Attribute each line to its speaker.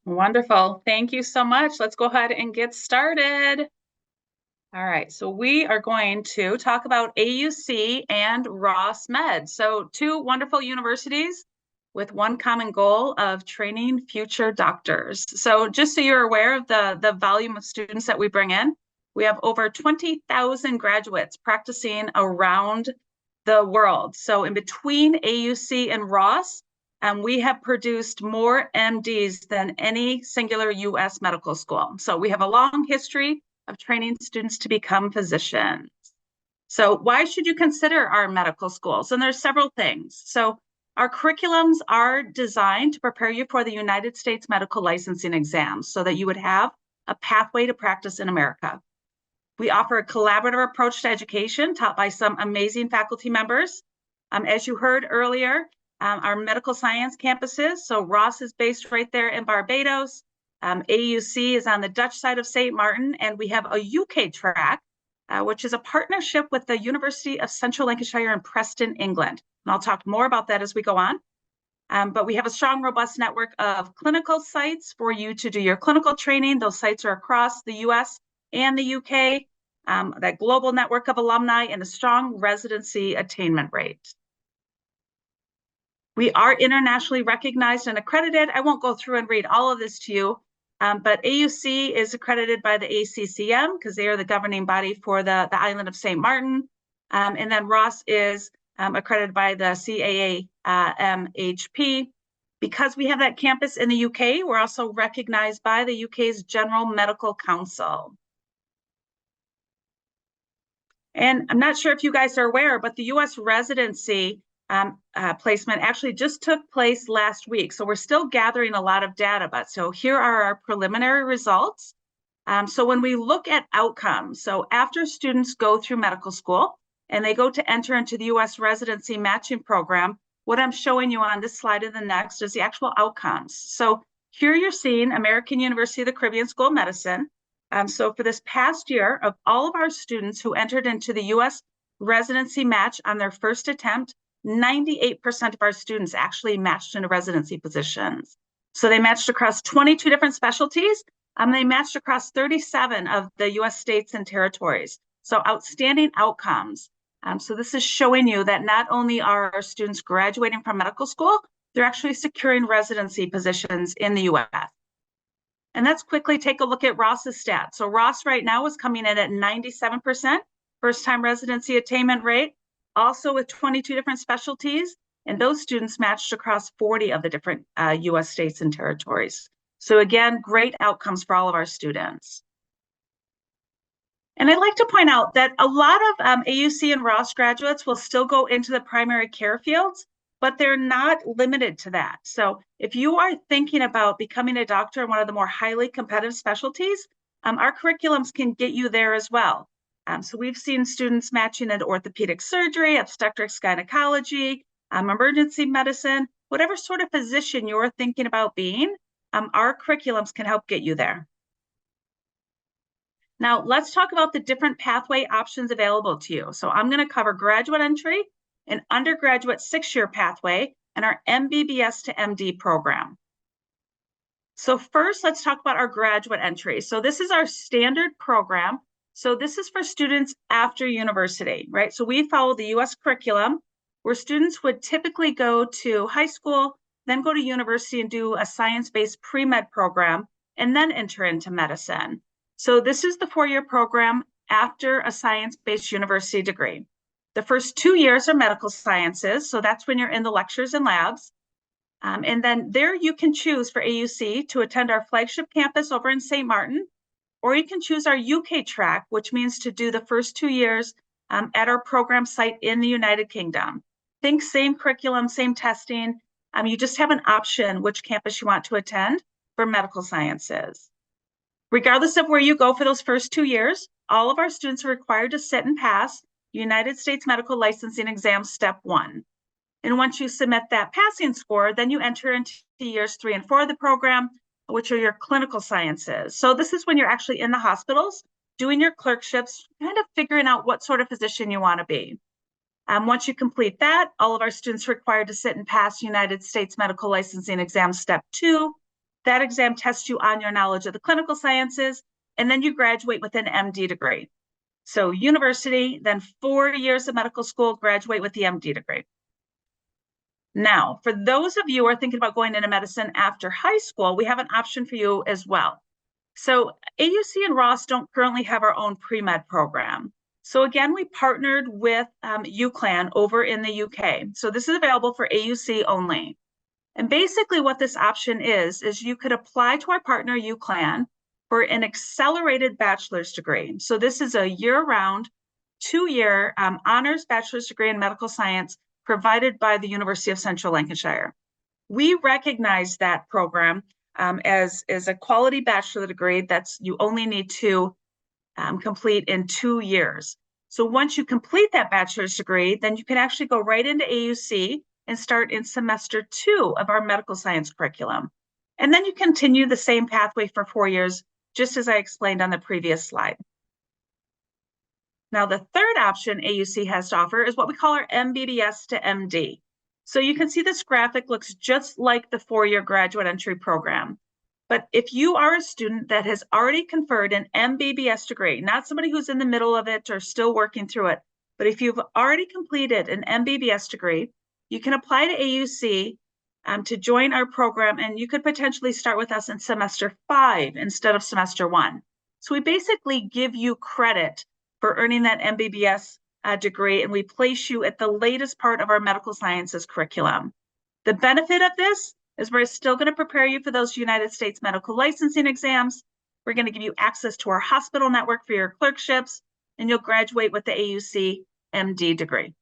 Speaker 1: Wonderful. Thank you so much. Let's go ahead and get started. All right, so we are going to talk about AUC and Ross Med. So two wonderful universities with one common goal of training future doctors. So just so you're aware of the volume of students that we bring in, we have over 20,000 graduates practicing around the world. So in between AUC and Ross, we have produced more MDs than any singular US medical school. So we have a long history of training students to become physicians. So why should you consider our medical schools? And there's several things. So our curriculums are designed to prepare you for the United States medical licensing exams so that you would have a pathway to practice in America. We offer a collaborative approach to education taught by some amazing faculty members. As you heard earlier, our medical science campuses, so Ross is based right there in Barbados. AUC is on the Dutch side of St. Martin, and we have a UK track, which is a partnership with the University of Central Lancashire in Preston, England. And I'll talk more about that as we go on. But we have a strong, robust network of clinical sites for you to do your clinical training. Those sites are across the US and the UK, that global network of alumni, and a strong residency attainment rate. We are internationally recognized and accredited. I won't go through and read all of this to you, but AUC is accredited by the ACCM because they are the governing body for the island of St. Martin. And then Ross is accredited by the CAAMHP. Because we have that campus in the UK, we're also recognized by the UK's General Medical Council. And I'm not sure if you guys are aware, but the US residency placement actually just took place last week. So we're still gathering a lot of data, but so here are our preliminary results. So when we look at outcomes, so after students go through medical school and they go to enter into the US residency matching program, what I'm showing you on this slide and the next is the actual outcomes. So here you're seeing American University of the Caribbean School of Medicine. So for this past year, of all of our students who entered into the US residency match on their first attempt, 98% of our students actually matched into residency positions. So they matched across 22 different specialties. They matched across 37 of the US states and territories. So outstanding outcomes. So this is showing you that not only are our students graduating from medical school, they're actually securing residency positions in the US. And let's quickly take a look at Ross's stats. So Ross right now is coming in at 97% first-time residency attainment rate, also with 22 different specialties, and those students matched across 40 of the different US states and territories. So again, great outcomes for all of our students. And I'd like to point out that a lot of AUC and Ross graduates will still go into the primary care fields, but they're not limited to that. So if you are thinking about becoming a doctor in one of the more highly competitive specialties, our curriculums can get you there as well. So we've seen students matching into orthopedic surgery, obstetrics, gynecology, emergency medicine, whatever sort of physician you're thinking about being, our curriculums can help get you there. Now, let's talk about the different pathway options available to you. So I'm going to cover graduate entry, an undergraduate 6-year pathway, and our MBBS to MD program. So first, let's talk about our graduate entry. So this is our standard program. So this is for students after university, right? So we follow the US curriculum where students would typically go to high school, then go to university and do a science-based pre-med program, and then enter into medicine. So this is the 4-year program after a science-based university degree. The first 2 years are medical sciences, so that's when you're in the lectures and labs. And then there you can choose for AUC to attend our flagship campus over in St. Martin, or you can choose our UK track, which means to do the first 2 years at our program site in the United Kingdom. Think same curriculum, same testing. You just have an option which campus you want to attend for medical sciences. Regardless of where you go for those first 2 years, all of our students are required to sit and pass United States Medical Licensing Exam Step 1. And once you submit that passing score, then you enter into years 3 and 4 of the program, which are your clinical sciences. So this is when you're actually in the hospitals, doing your clerkships, kind of figuring out what sort of physician you want to be. Once you complete that, all of our students are required to sit and pass United States Medical Licensing Exam Step 2. That exam tests you on your knowledge of the clinical sciences, and then you graduate with an MD degree. So university, then 4 years of medical school, graduate with the MD degree. Now, for those of you who are thinking about going into medicine after high school, we have an option for you as well. So AUC and Ross don't currently have our own pre-med program. So again, we partnered with UCLan over in the UK. So this is available for AUC only. And basically what this option is you could apply to our partner UCLan for an accelerated bachelor's degree. So this is a year-round, 2-year honors bachelor's degree in medical science provided by the University of Central Lancashire. We recognize that program as a quality bachelor degree that's you only need to complete in 2 years. So once you complete that bachelor's degree, then you can actually go right into AUC and start in semester 2 of our medical science curriculum. And then you continue the same pathway for 4 years, just as I explained on the previous slide. Now, the third option AUC has to offer is what we call our MBBS to MD. So you can see this graphic looks just like the 4-year graduate entry program. But if you are a student that has already conferred an MBBS degree, not somebody who's in the middle of it or still working through it, but if you've already completed an MBBS degree, you can apply to AUC to join our program, and you could potentially start with us in semester 5 instead of semester 1. So we basically give you credit for earning that MBBS degree, and we place you at the latest part of our medical sciences curriculum. The benefit of this is we're still going to prepare you for those United States medical licensing exams. We're going to give you access to our hospital network for your clerkships, and you'll graduate with the AUC MD degree.